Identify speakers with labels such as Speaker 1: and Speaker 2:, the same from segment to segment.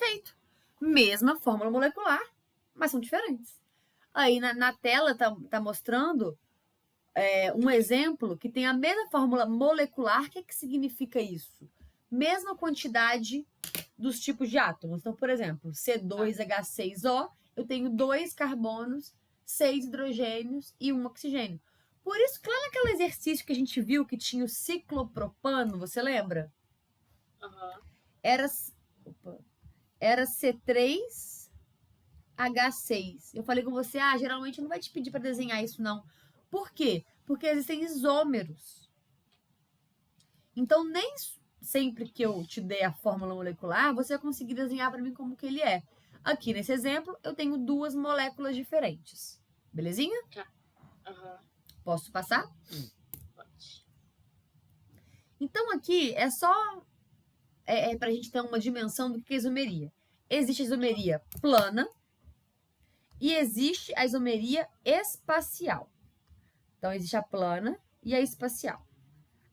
Speaker 1: Perfeito. Mesma fórmula molecular, mas são diferentes. Aí na tela tá mostrando um exemplo que tem a mesma fórmula molecular. O que significa isso? Mesma quantidade dos tipos de átomos. Então, por exemplo, C2H6O, eu tenho 2 carbonos, 6 hidrogênios e 1 oxigênio. Por isso que lá naquele exercício que a gente viu que tinha o ciclopropano, você lembra?
Speaker 2: Uhum.
Speaker 1: Era C3H6. Eu falei com você, geralmente não vai te pedir para desenhar isso, não. Por quê? Porque existem isômeros. Então, nem sempre que eu te dei a fórmula molecular, você vai conseguir desenhar para mim como que ele é. Aqui, nesse exemplo, eu tenho 2 moléculas diferentes. Belezinha?
Speaker 2: Tá. Uhum.
Speaker 1: Posso passar?
Speaker 2: Pode.
Speaker 1: Então, aqui é só para a gente ter uma dimensão do que é isomeria. Existe a isomeria plana e existe a isomeria espacial. Então, existe a plana e a espacial.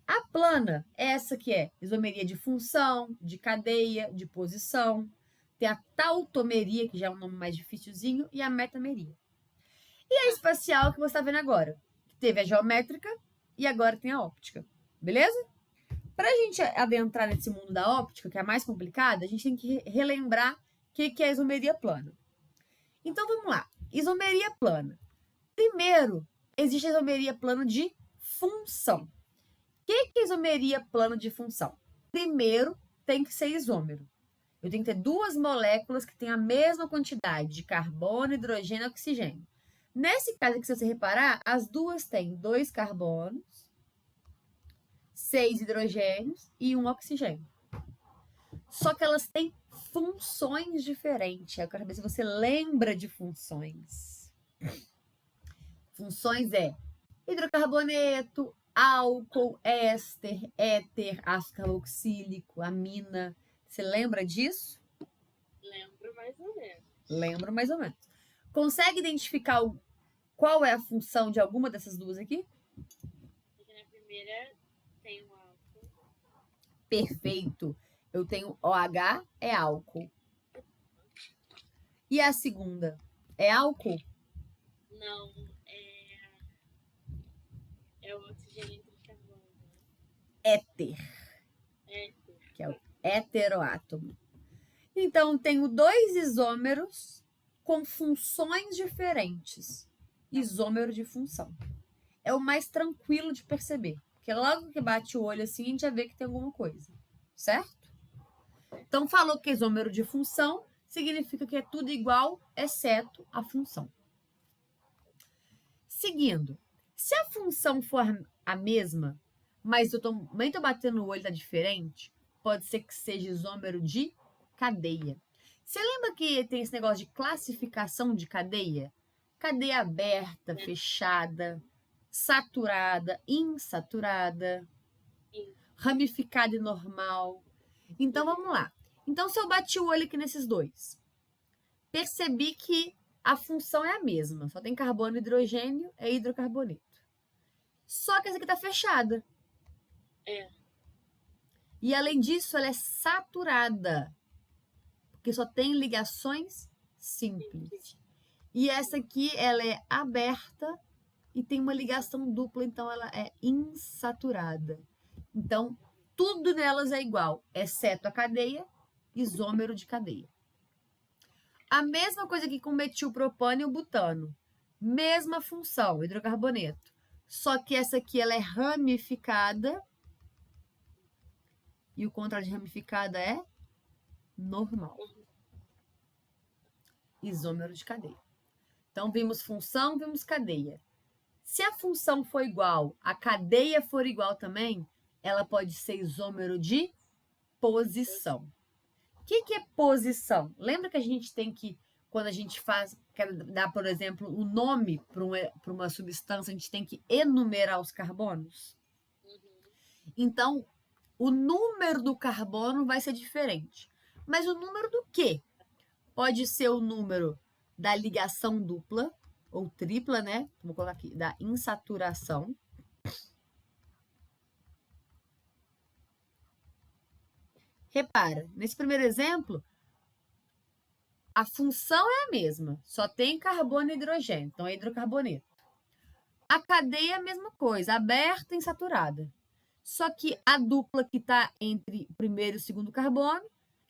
Speaker 1: A plana é essa que é isomeria de função, de cadeia, de posição. Tem a tautomeria, que já é um nome mais dificilzinho, e a metameria. E a espacial, que você está vendo agora. Teve a geométrica e agora tem a óptica. Beleza? Para a gente adentrar nesse mundo da óptica, que é mais complicada, a gente tem que relembrar o que é a isomeria plana. Então, vamos lá. Isomeria plana. Primeiro, existe a isomeria plana de função. O que é isomeria plana de função? Primeiro, tem que ser isômero. Eu tenho que ter 2 moléculas que têm a mesma quantidade de carbono, hidrogênio e oxigênio. Nesse caso aqui, se você reparar, as duas têm 2 carbonos, 6 hidrogênios e 1 oxigênio. Só que elas têm funções diferentes. Eu quero saber se você lembra de funções. Funções é hidrocarboneto, álcool, éster, éter, ácido carboxílico, amina. Você lembra disso?
Speaker 2: Lembro mais ou menos.
Speaker 1: Lembro mais ou menos. Consegue identificar qual é a função de alguma dessas duas aqui?
Speaker 2: Porque na primeira tem um álcool.
Speaker 1: Perfeito. Eu tenho OH, é álcool. E a segunda? É álcool?
Speaker 2: Não, é o oxigênio entre carbono.
Speaker 1: Éter,
Speaker 2: Éter.
Speaker 1: que é o heteroátomo. Então, tenho 2 isômeros com funções diferentes. Isômero de função. É o mais tranquilo de perceber. Porque logo que bate o olho assim, a gente já vê que tem alguma coisa. Certo? Então, falou que é isômero de função, significa que é tudo igual, exceto a função. Seguindo, se a função for a mesma, mas eu também estou batendo o olho, está diferente, pode ser que seja isômero de cadeia. Você lembra que tem esse negócio de classificação de cadeia? Cadeia aberta, fechada, saturada, insaturada, ramificada e normal. Então, vamos lá. Então, se eu bati o olho aqui nesses dois, percebi que a função é a mesma. Só tem carbono e hidrogênio, é hidrocarboneto. Só que essa aqui está fechada.
Speaker 2: É.
Speaker 1: E, além disso, ela é saturada. Porque só tem ligações simples. E essa aqui, ela é aberta e tem uma ligação dupla, então ela é insaturada. Então, tudo nelas é igual, exceto a cadeia, isômero de cadeia. A mesma coisa aqui com o metilpropano e o butano. Mesma função, hidrocarboneto. Só que essa aqui ela é ramificada. E o contrário de ramificada é normal. Isômero de cadeia. Então, vimos função, vimos cadeia. Se a função for igual, a cadeia for igual também, ela pode ser isômero de posição. O que é posição? Lembra que a gente tem que, quando a gente quer dar, por exemplo, o nome para uma substância, a gente tem que enumerar os carbonos? Então, o número do carbono vai ser diferente. Mas o número do quê? Pode ser o número da ligação dupla ou tripla, né? Vou colocar aqui, da insaturação. Repara, nesse primeiro exemplo, A função é a mesma, só tem carbono e hidrogênio, então é hidrocarboneto. A cadeia é a mesma coisa, aberta e insaturada. Só que a dupla que está entre o primeiro e o segundo carbono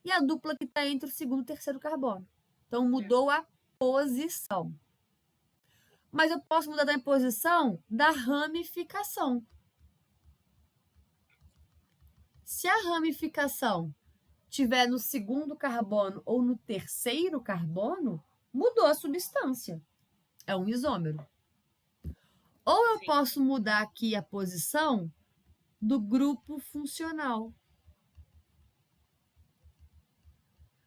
Speaker 1: e a dupla que está entre o segundo e o terceiro carbono. Então, mudou a posição. Mas eu posso mudar a posição da ramificação. Se a ramificação estiver no segundo carbono ou no terceiro carbono, mudou a substância. É um isômero. Ou eu posso mudar aqui a posição do grupo funcional.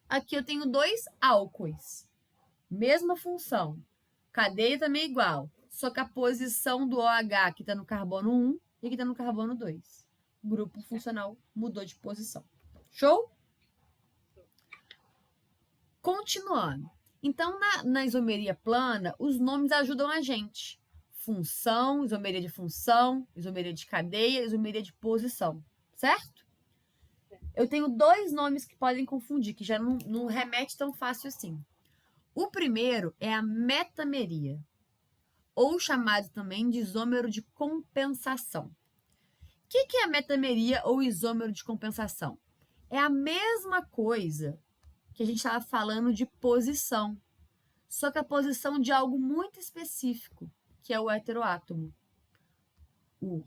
Speaker 1: Aqui eu tenho 2 álcoois. Mesma função. Cadeia também é igual. Só que a posição do OH que está no carbono 1 e que está no carbono 2. O grupo funcional mudou de posição. Show? Continuando. Então, na isomeria plana, os nomes ajudam a gente. Função, isomeria de cadeia, isomeria de posição. Certo? Eu tenho 2 nomes que podem confundir, que já não remete tão fácil assim. O primeiro é a metameria, ou chamado também de isômero de compensação. O que é a metameria ou isômero de compensação? É a mesma coisa que a gente estava falando de posição, só que a posição de algo muito específico, que é o heteroátomo. O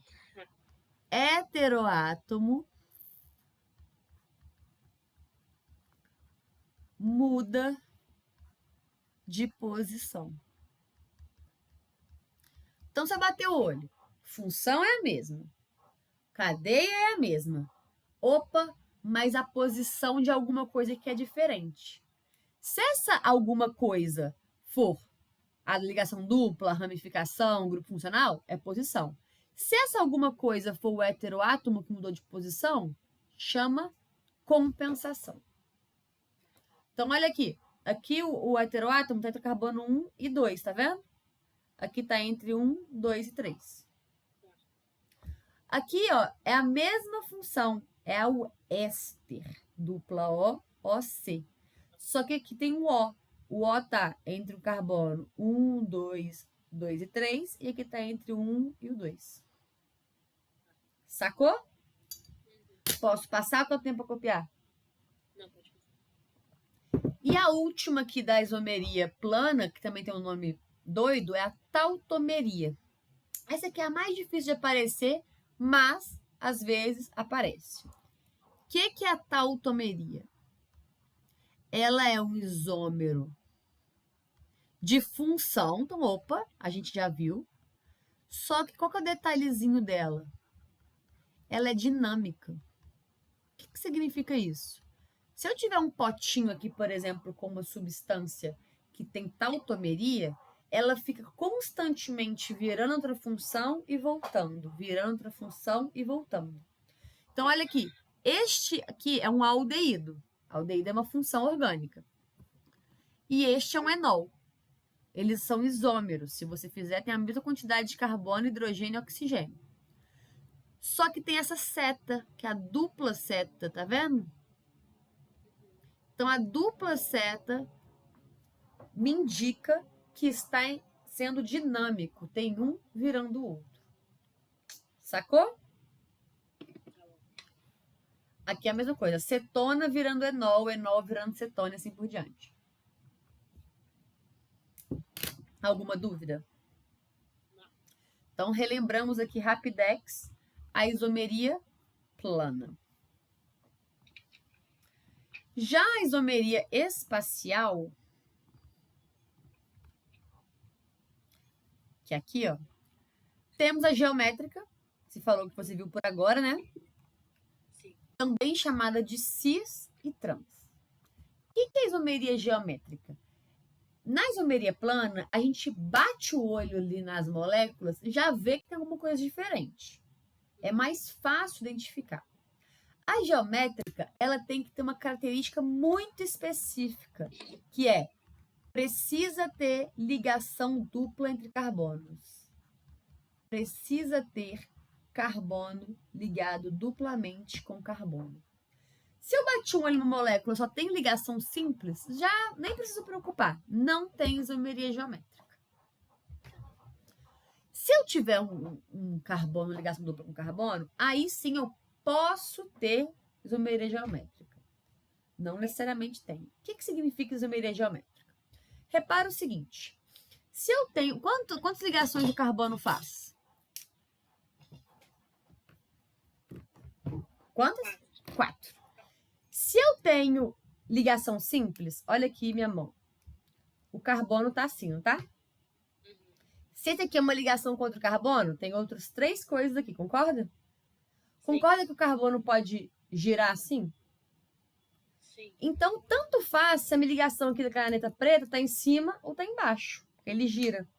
Speaker 1: heteroátomo muda de posição. Então, você bateu o olho. Função é a mesma. Cadeia é a mesma. Opa, mas a posição de alguma coisa que é diferente. Se essa alguma coisa for a ligação dupla, a ramificação, grupo funcional, é posição. Se essa alguma coisa for o heteroátomo que mudou de posição, chama compensação. Então, olha aqui. Aqui o heteroátomo está entre carbono 1 e 2, tá vendo? Aqui está entre 1, 2 e 3. Aqui, ó, é a mesma função. É o éster, dupla O, OC. Só que aqui tem o O. O O está entre o carbono 1, 2, 2 e 3. E aqui está entre o 1 e o 2. Sacou? Posso passar? Quanto tempo para copiar?
Speaker 2: Não, pode passar.
Speaker 1: E a última aqui da isomeria plana, que também tem um nome doido, é a tautomeria. Essa aqui é a mais difícil de aparecer, mas às vezes aparece. O que é a tautomeria? Ela é um isômero de função, então, opa, a gente já viu. Só que qual que é o detalhezinho dela? Ela é dinâmica. O que significa isso? Se eu tiver um potinho aqui, por exemplo, com uma substância que tem tautomeria, ela fica constantemente virando outra função e voltando, virando outra função e voltando. Então, olha aqui. Este aqui é um aldeído. Aldeído é uma função orgânica. E este é um enol. Eles são isômeros. Se você fizer, tem a mesma quantidade de carbono, hidrogênio e oxigênio. Só que tem essa seta, que é a dupla seta, tá vendo? Então, a dupla seta me indica que está sendo dinâmico. Tem um virando o outro. Sacou? Aqui é a mesma coisa. Cetona virando enol, enol virando cetona e assim por diante. Alguma dúvida?
Speaker 2: Não.
Speaker 1: Então, relembramos aqui rapidex a isomeria plana. Já a isomeria espacial, que aqui, ó, temos a geométrica, se falou que você viu por agora, né?
Speaker 2: Sim.
Speaker 1: Também chamada de cis e trans. O que é isomeria geométrica? Na isomeria plana, a gente bate o olho ali nas moléculas e já vê que tem alguma coisa diferente. É mais fácil identificar. A geométrica, ela tem que ter uma característica muito específica, que é precisa ter ligação dupla entre carbonos. Precisa ter carbono ligado duplamente com carbono. Se eu bati um olho numa molécula só tem ligação simples, já nem preciso preocupar. Não tem isomeria geométrica. Se eu tiver um carbono, ligação dupla com carbono, aí sim eu posso ter isomeria geométrica. Não necessariamente tem. O que significa isomeria geométrica? Repara o seguinte. Se eu tenho... Quantas ligações o carbono faz? Quantas? 4. Se eu tenho ligação simples, olha aqui minha mão. O carbono tá assim, não tá? Se esse aqui é uma ligação com outro carbono, tem outras 3 coisas aqui, concorda? Sim. Concorda que o carbono pode girar assim?
Speaker 2: Sim.
Speaker 1: Então, tanto faz se a minha ligação aqui da caneta preta tá em cima ou tá embaixo. Ele gira.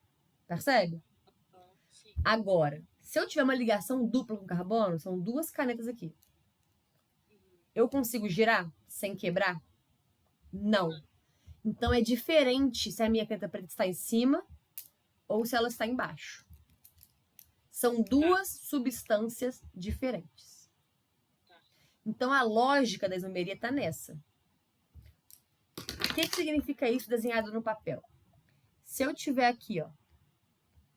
Speaker 1: Percebe?
Speaker 2: Sim.
Speaker 1: Agora, se eu tiver uma ligação dupla com carbono, são 2 canetas aqui. Eu consigo girar sem quebrar? Não. Então, é diferente se a minha caneta preta está em cima ou se ela está embaixo. São 2 substâncias diferentes. Então, a lógica da isomeria está nessa. O que significa isso desenhado no papel? Se eu tiver aqui, ó,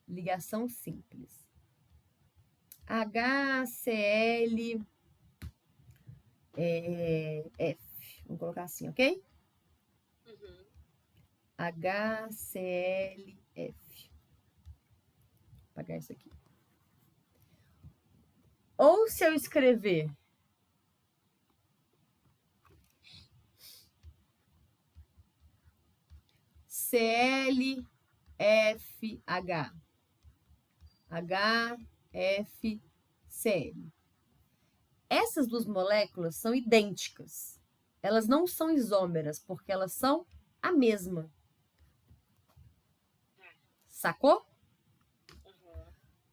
Speaker 1: ligação simples. HCl F. Vamos colocar assim, ok? HClF. Vou apagar isso aqui. Ou se eu escrever ClFH, HFCl. Essas 2 moléculas são idênticas. Elas não são isômeras, porque elas são a mesma. Sacou?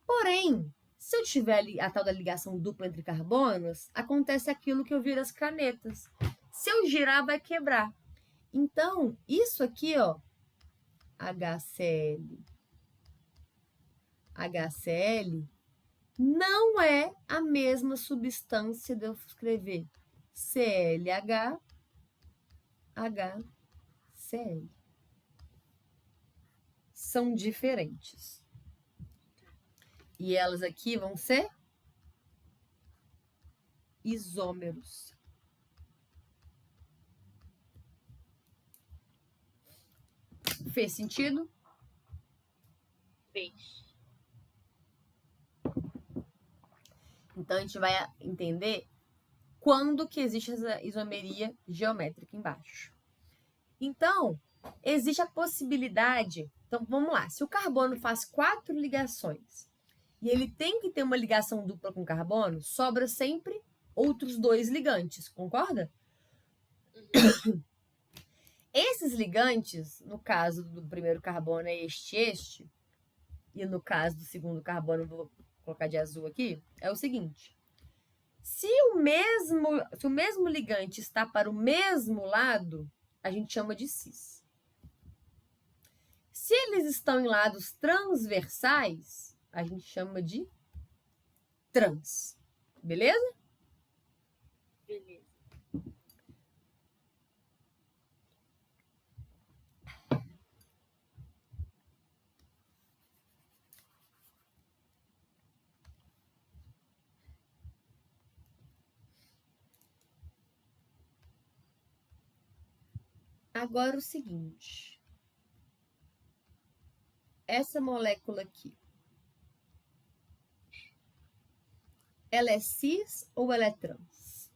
Speaker 1: Porém, se eu tiver a tal da ligação dupla entre carbonos, acontece aquilo que eu vi nas canetas. Se eu girar, vai quebrar. Então, isso aqui, ó, HCl, não é a mesma substância de eu escrever ClH, HCl. São diferentes. E elas aqui vão ser isômeros. Fez sentido?
Speaker 2: Fez.
Speaker 1: Então, a gente vai entender quando que existe essa isomeria geométrica embaixo. Então, existe a possibilidade... Então, vamos lá. Se o carbono faz 4 ligações e ele tem que ter uma ligação dupla com carbono, sobra sempre outros 2 ligantes, concorda? Esses ligantes, no caso do primeiro carbono é este, e no caso do segundo carbono, vou colocar de azul aqui, é o seguinte. Se o mesmo ligante está para o mesmo lado, a gente chama de cis. Se eles estão em lados transversais, a gente chama de trans. Beleza?
Speaker 2: Beleza.
Speaker 1: Agora o seguinte. Essa molécula aqui, ela é cis ou ela é trans?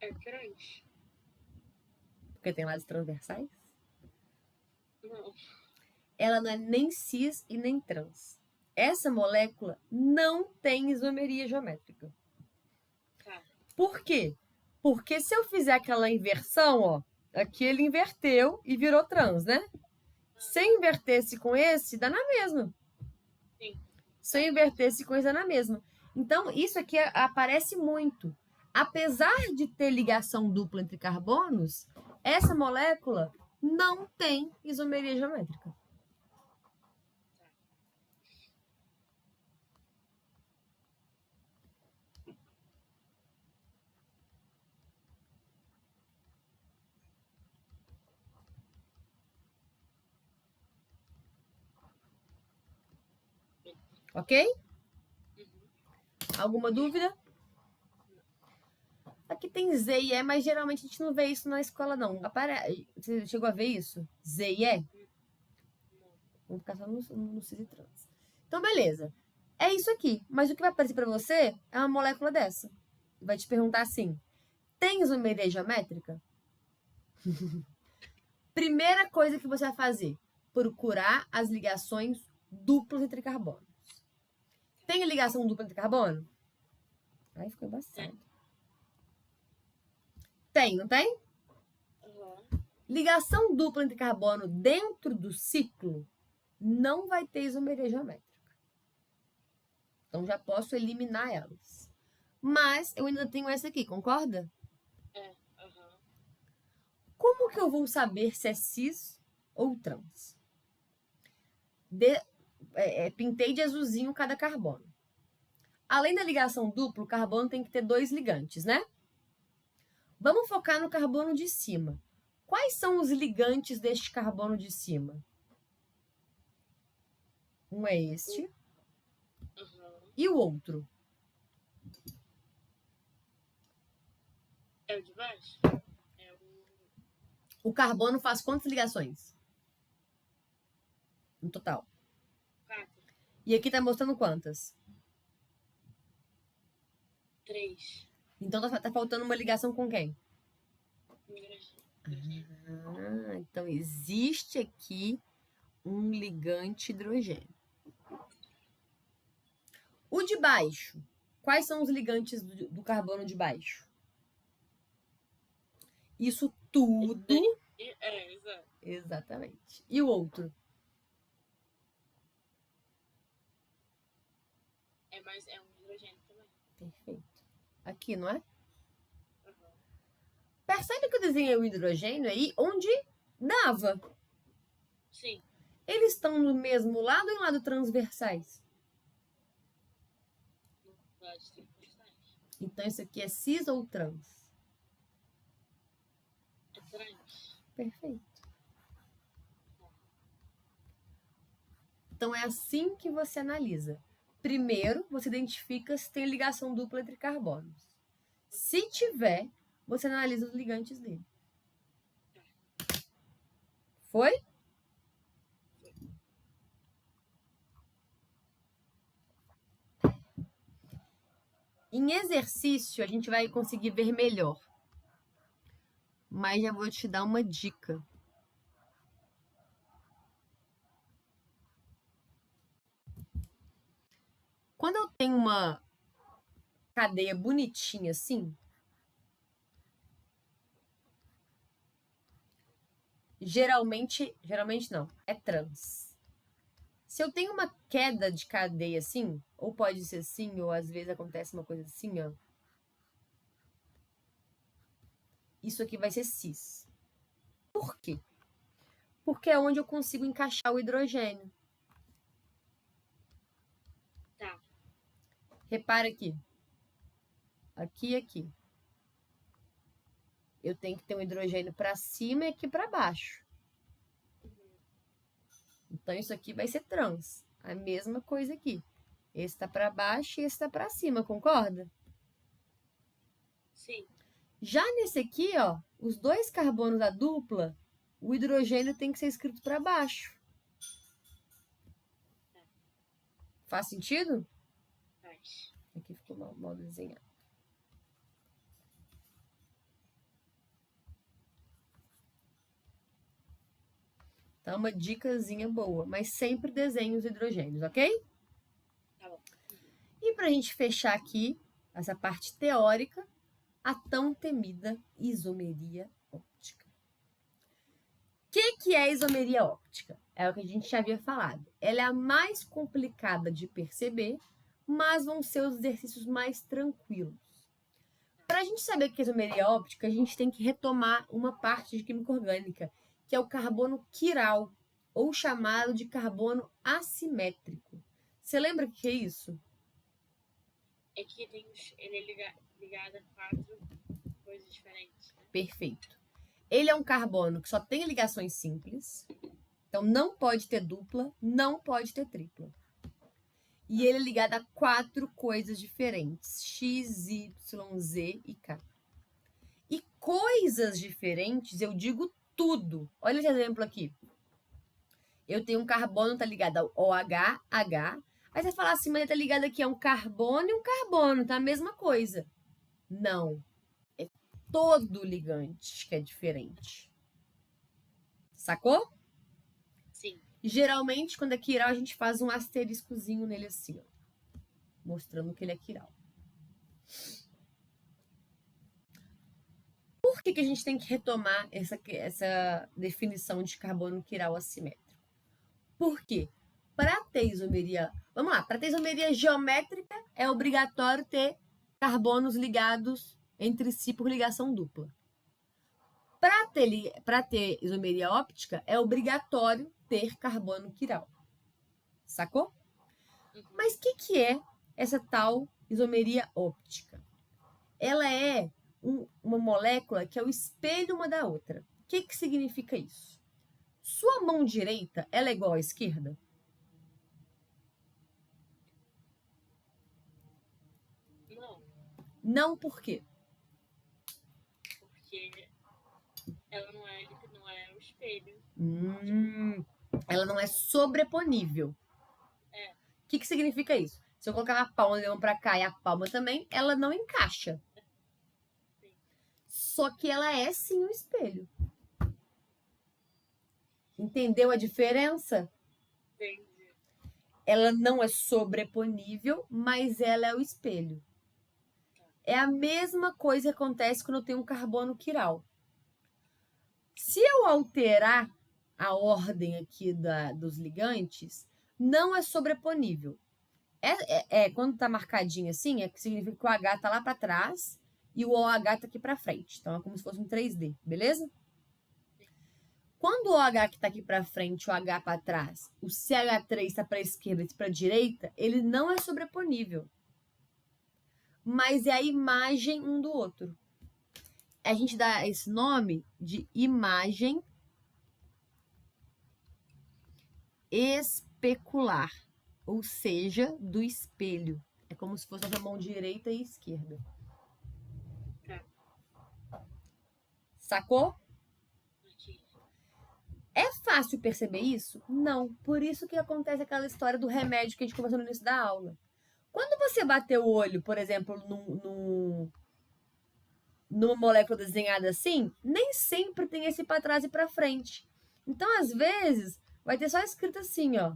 Speaker 2: É trans?
Speaker 1: Porque tem lados transversais?
Speaker 2: Não.
Speaker 1: Ela não é nem cis e nem trans. Essa molécula não tem isomeria geométrica.
Speaker 2: Tá.
Speaker 1: Por quê? Porque se eu fizer aquela inversão, ó, aqui ele inverteu e virou trans, né? Se eu invertesse com esse, dá na mesma.
Speaker 2: Sim.
Speaker 1: Se eu invertesse com esse, dá na mesma. Então, isso aqui aparece muito. Apesar de ter ligação dupla entre carbonos, essa molécula não tem isomeria geométrica. Ok? Alguma dúvida? Aqui tem Z e E, mas geralmente a gente não vê isso na escola, não. Você chegou a ver isso? Z e E? Vamos ficar só no cis e trans. Então, beleza. É isso aqui. Mas o que vai aparecer pra você é uma molécula dessa. Vai te perguntar assim, tem isomeria geométrica? Primeira coisa que você vai fazer, procurar as ligações duplas entre carbonos. Tem ligação dupla entre carbono? Aí ficou embaçado. Tem, não tem? Ligação dupla entre carbono dentro do ciclo não vai ter isomeria geométrica. Então já posso eliminar elas. Mas eu ainda tenho essa aqui, concorda? Como que eu vou saber se é cis ou trans? Pintei de azulzinho cada carbono. Além da ligação dupla, o carbono tem que ter 2 ligantes, né? Vamos focar no carbono de cima. Quais são os ligantes deste carbono de cima? Um é este. E o outro?
Speaker 2: É o de baixo? É
Speaker 1: O carbono faz quantas ligações? No total.
Speaker 2: 4.
Speaker 1: E aqui tá mostrando quantas?
Speaker 2: 3.
Speaker 1: Então tá faltando uma ligação com quem? Então existe aqui um ligante hidrogênio. O de baixo. Quais são os ligantes do carbono de baixo? Isso tudo.
Speaker 2: Exato.
Speaker 1: Exatamente. E o outro?
Speaker 2: É um hidrogênio também.
Speaker 1: Perfeito. Aqui, não é? Percebe que eu desenhei o hidrogênio aí onde dava.
Speaker 2: Sim.
Speaker 1: Eles estão no mesmo lado ou em lado transversais? Então isso aqui é cis ou trans?
Speaker 2: É trans.
Speaker 1: Perfeito. Então é assim que você analisa. Primeiro, você identifica se tem ligação dupla entre carbonos. Se tiver, você analisa os ligantes dele. Foi? Em exercício, a gente vai conseguir ver melhor. Mas já vou te dar uma dica. Quando eu tenho uma cadeia bonitinha assim, geralmente não, é trans. Se eu tenho uma queda de cadeia assim, ou pode ser assim, ou às vezes acontece uma coisa assim, ó. Isso aqui vai ser cis. Por quê? Porque é onde eu consigo encaixar o hidrogênio.
Speaker 2: Tá.
Speaker 1: Repara aqui. Aqui e aqui. Eu tenho que ter um hidrogênio para cima e aqui para baixo. Então, isso aqui vai ser trans. A mesma coisa aqui. Esse tá para baixo e esse tá para cima, concorda?
Speaker 2: Sim.
Speaker 1: Já nesse aqui, ó, os 2 carbonos da dupla, o hidrogênio tem que ser escrito para baixo. Faz sentido?
Speaker 2: Faz.
Speaker 1: Aqui ficou mal desenhado. Tá uma dicasinha boa, mas sempre desenhe os hidrogênios, ok?
Speaker 2: Tá bom.
Speaker 1: E pra gente fechar aqui essa parte teórica, a tão temida isomeria óptica. O que é isomeria óptica? É o que a gente já havia falado. Ela é a mais complicada de perceber, mas vão ser os exercícios mais tranquilos. Para a gente saber o que é isomeria óptica, a gente tem que retomar uma parte de química orgânica, que é o carbono quiral, ou chamado de carbono assimétrico. Você lembra o que é isso?
Speaker 2: É que ele é ligado a 4 coisas diferentes, né?
Speaker 1: Perfeito. Ele é um carbono que só tem ligações simples, então não pode ter dupla, não pode ter tripla. E ele é ligado a 4 coisas diferentes: X, Y, Z e K. E coisas diferentes, eu digo tudo. Olha esse exemplo aqui. Eu tenho um carbono, tá ligado ao OH, H. Aí você fala assim, mas tá ligado aqui a um carbono e um carbono, tá a mesma coisa. Não. É todo ligante que é diferente. Sacou?
Speaker 2: Sim.
Speaker 1: Geralmente, quando é quiral, a gente faz um asteriscozinho nele assim, ó, mostrando que ele é quiral. Por que a gente tem que retomar essa definição de carbono quiral assimétrico? Por quê? Para ter isomeria, vamos lá, para ter isomeria geométrica é obrigatório ter carbonos ligados entre si por ligação dupla. Para ter isomeria óptica é obrigatório ter carbono quiral. Sacou? Mas o que é essa tal isomeria óptica? Ela é uma molécula que é o espelho uma da outra. O que significa isso? Sua mão direita, ela é igual à esquerda?
Speaker 2: Não.
Speaker 1: Não, por quê?
Speaker 2: Porque ela não é o espelho.
Speaker 1: Ela não é sobreponível.
Speaker 2: É.
Speaker 1: O que significa isso? Se eu colocar a palma da mão pra cá e a palma também, ela não encaixa.
Speaker 2: Sim.
Speaker 1: Só que ela é sim um espelho. Entendeu a diferença?
Speaker 2: Entendi.
Speaker 1: Ela não é sobreponível, mas ela é o espelho. É a mesma coisa que acontece quando eu tenho um carbono quiral. Se eu alterar a ordem aqui dos ligantes, não é sobreponível. Quando tá marcadinho assim, é que significa que o H tá lá para trás e o OH tá aqui para frente. Então é como se fosse um 3D, beleza? Quando o OH que tá aqui para frente, o H para trás, o CH3 tá para a esquerda e para a direita, ele não é sobreponível. Mas é a imagem um do outro. A gente dá esse nome de imagem especular, ou seja, do espelho. É como se fosse a mão direita e esquerda. Sacou? É fácil perceber isso? Não. Por isso que acontece aquela história do remédio que a gente conversou no início da aula. Quando você bater o olho, por exemplo, numa molécula desenhada assim, nem sempre tem esse para trás e para frente. Então, às vezes, vai ter só escrito assim, ó.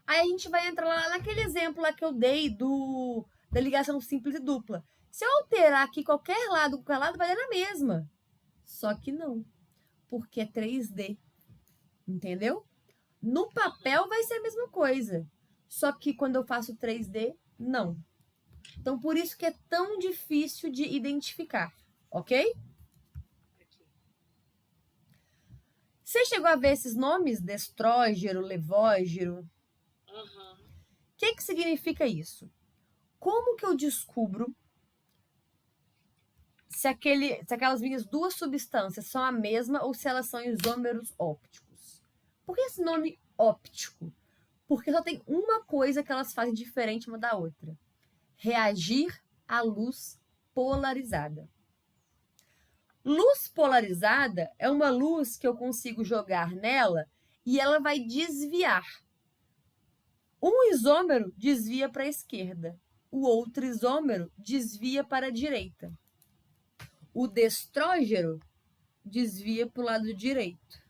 Speaker 1: Aí a gente vai entrar lá naquele exemplo lá que eu dei da ligação simples e dupla. Se eu alterar aqui qualquer lado, vai dar na mesma. Só que não, porque é 3D. Entendeu? No papel vai ser a mesma coisa. Só que quando eu faço 3D, não. Então, por isso que é tão difícil de identificar, ok? Você chegou a ver esses nomes? Destrógero, levógero?
Speaker 2: Uhum.
Speaker 1: O que significa isso? Como que eu descubro se aquelas minhas duas substâncias são a mesma ou se elas são isômeros ópticos? Por que esse nome óptico? Porque só tem uma coisa que elas fazem diferente uma da outra: reagir à luz polarizada. Luz polarizada é uma luz que eu consigo jogar nela e ela vai desviar. Um isômero desvia para a esquerda, o outro isômero desvia para a direita. O destrógero desvia para o lado direito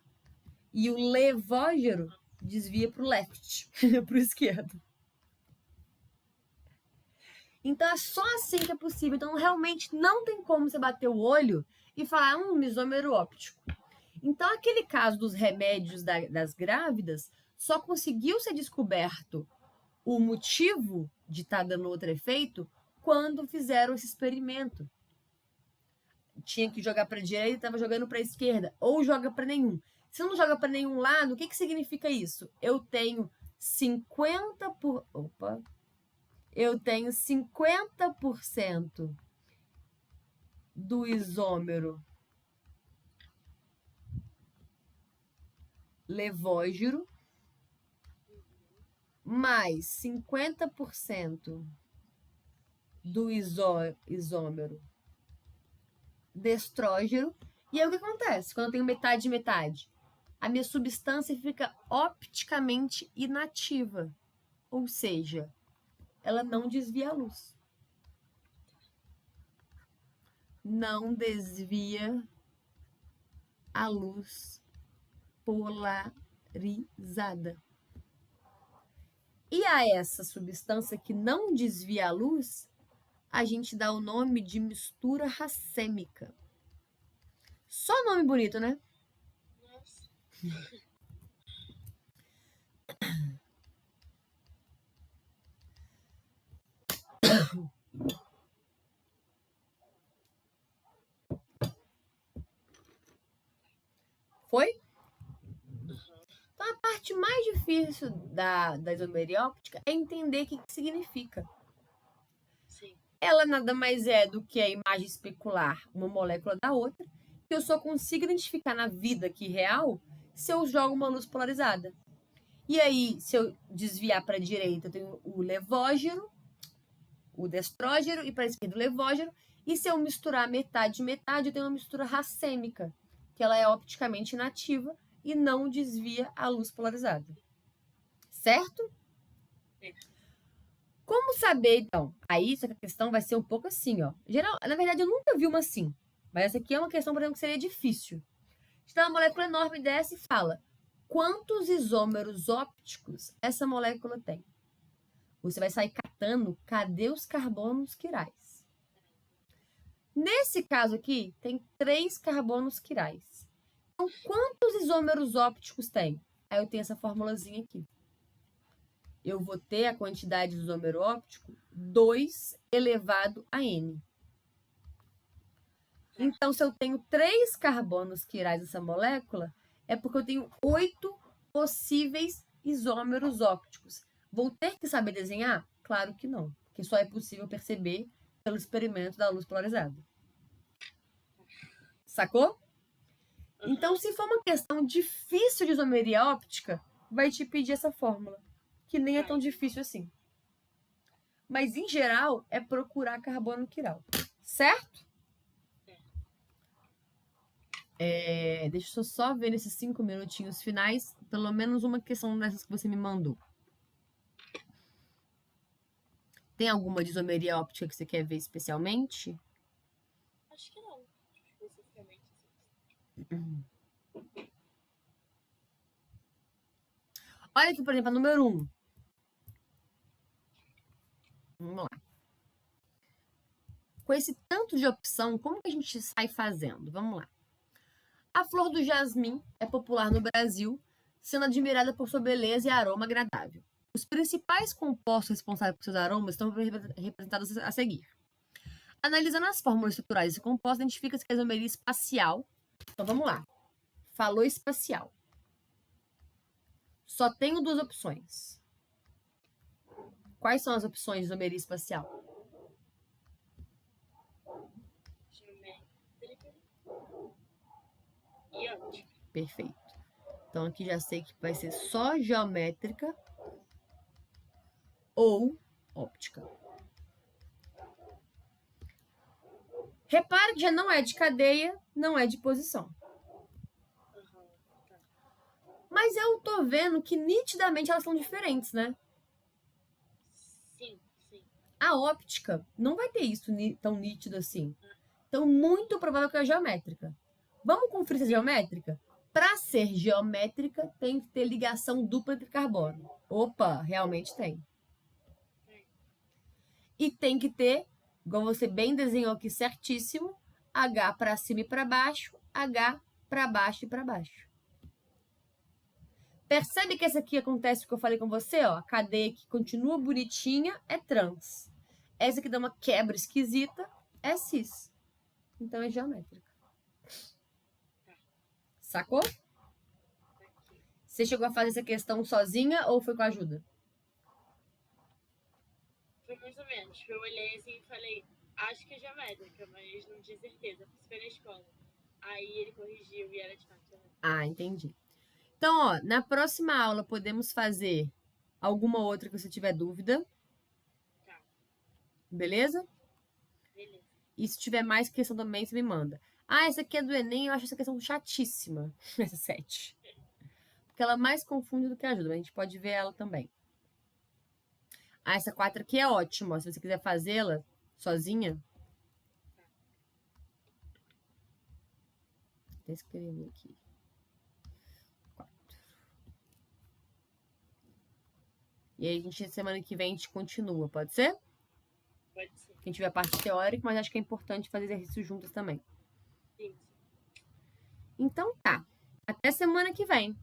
Speaker 1: e o levógero desvia para o left, para o esquerdo. Então é só assim que é possível. Então realmente não tem como você bater o olho e falar isômero óptico. Então aquele caso dos remédios das grávidas só conseguiu ser descoberto o motivo de estar dando outro efeito quando fizeram esse experimento. tinha que jogar para a direita e estava jogando para a esquerda, ou joga para nenhum. Se não joga para nenhum lado, o que significa isso? Eu tenho 50% do isômero levógiro mais 50% do isômero destrógeno. E aí o que acontece? Quando eu tenho metade e metade, a minha substância fica opticamente inativa. Ou seja, ela não desvia a luz. Não desvia a luz polarizada. E a essa substância que não desvia a luz, a gente dá o nome de mistura racêmica. Só nome bonito, né?
Speaker 2: Nossa.
Speaker 1: Foi? Então, a parte mais difícil da isomeria óptica é entender o que significa.
Speaker 2: Sim.
Speaker 1: Ela nada mais é do que a imagem especular uma molécula da outra, que eu só consigo identificar na vida aqui real se eu jogo uma luz polarizada. E aí, se eu desviar para a direita, eu tenho o levógeno, o destrógeno, e para a esquerda o levógeno. E se eu misturar metade e metade, eu tenho uma mistura racêmica, que ela é opticamente inativa e não desvia a luz polarizada. Certo? Como saber, então? Aí, essa questão vai ser um pouco assim, ó. Na verdade, eu nunca vi uma assim. Mas essa aqui é uma questão, por exemplo, que seria difícil. A gente dá uma molécula enorme dessa e fala: quantos isômeros ópticos essa molécula tem? Você vai sair catando, cadê os carbonos quirais? Nesse caso aqui, tem 3 carbonos quirais. Então, quantos isômeros ópticos tem? Aí eu tenho essa formulazinha aqui. Eu vou ter a quantidade de isômero óptico 2 elevado a N. Então, se eu tenho 3 carbonos quirais dessa molécula, é porque eu tenho 8 possíveis isômeros ópticos. Vou ter que saber desenhar? Claro que não, porque só é possível perceber pelo experimento da luz polarizada. Sacou? Então, se for uma questão difícil de isomeria óptica, vai te pedir essa fórmula, que nem é tão difícil assim. Mas, em geral, é procurar carbono quiral. Certo? Deixa eu só ver nesses 5 minutinhos finais, pelo menos uma questão dessas que você me mandou. Tem alguma de isomeria óptica que você quer ver especialmente?
Speaker 2: Acho que não. Especificamente.
Speaker 1: Olha aqui, por exemplo, a número 1. Vamos lá. Com esse tanto de opção, como que a gente sai fazendo? Vamos lá. A flor do jasmim é popular no Brasil, sendo admirada por sua beleza e aroma agradável. Os principais compostos responsáveis por seus aromas estão representados a seguir. Analisando as fórmulas estruturais desse composto, identifica-se que a isomeria espacial. Então vamos lá. Falou espacial. Só tenho 2 opções. Quais são as opções de isomeria espacial?
Speaker 2: Geométrica e óptica.
Speaker 1: Perfeito. Então aqui já sei que vai ser só geométrica ou óptica. Repare que já não é de cadeia, não é de posição. Mas eu tô vendo que nitidamente elas são diferentes, né?
Speaker 2: Sim, sim.
Speaker 1: A óptica não vai ter isso tão nítido assim. Então, muito provável que é geométrica. Vamos conferir se é geométrica? Para ser geométrica, tem que ter ligação dupla entre carbono. Opa, realmente tem. E tem que ter, igual você bem desenhou aqui certíssimo, H para cima e para baixo, H para baixo e para baixo. Percebe que essa aqui acontece o que eu falei com você, ó? A cadeia que continua bonitinha é trans. Essa que dá uma quebra esquisita é cis. Então é geométrica.
Speaker 2: Tá.
Speaker 1: Sacou?
Speaker 2: Tá aqui.
Speaker 1: Você chegou a fazer essa questão sozinha ou foi com a ajuda?
Speaker 2: Foi mais ou menos. Eu olhei assim e falei, acho que é geométrica, mas não tinha certeza. Isso foi na escola. Aí ele corrigiu e era de fato geométrica.
Speaker 1: Ah, entendi. Então, ó, na próxima aula podemos fazer alguma outra que você tiver dúvida,
Speaker 2: Tá,
Speaker 1: beleza?
Speaker 2: beleza.
Speaker 1: E se tiver mais questão também, você me manda. Ah, essa aqui é do Enem, eu acho essa questão chatíssima. Essa 7. Porque ela mais confunde do que ajuda, mas a gente pode ver ela também. Ah, essa 4 aqui é ótima, ó, se você quiser fazê-la sozinha. Até escrever aqui. 4. E aí, semana que vem, a gente continua, pode ser?
Speaker 2: Pode ser.
Speaker 1: A gente vê a parte teórica, mas acho que é importante fazer exercício juntas também.
Speaker 2: Sim, sim.
Speaker 1: Então tá. Até semana que vem.